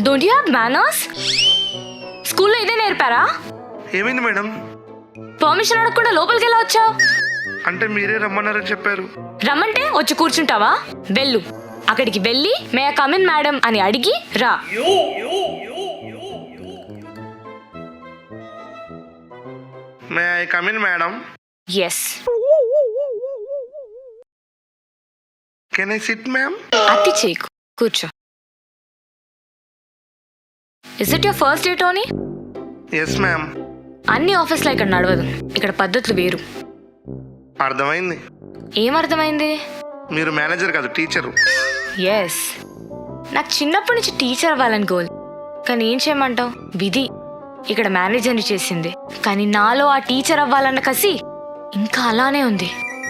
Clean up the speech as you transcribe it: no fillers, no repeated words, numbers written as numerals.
Don't you have manners? స్కూల్లో ఇదే నేర్పారా? ఏమైంది మేడం? పర్మిషన్ అడగకుండా లోపలికి ఎలా వచ్చావు? అంటే మీరే రమ్మన్నారని చెప్పారు. రమ్మంటే వచ్చి కూర్చుంటావా? వెళ్ళు. అక్కడికి వెళ్ళి may I come in madam అని అడిగి రా. May I come in madam? Yes. Can I sit ma'am? అతి చేయకు, కూర్చో. Is it your first day Tony? Yes ma'am. అన్ని ఆఫీస్లో ఇక్కడ నడవదు, ఇక్కడ పద్ధతులు వేరు. అర్థమైంది. ఏమర్థమైంది? మీరు మేనేజర్ కాదు, టీచరు. ఎస్, నాకు చిన్నప్పటి నుంచి టీచర్ అవ్వాలని గోల్. కానీ ఏం చేయమంటావు, విధి ఇక్కడ మేనేజర్ని చేసింది. కానీ నాలో ఆ టీచర్ అవ్వాలన్న కసి ఇంకా అలానే ఉంది.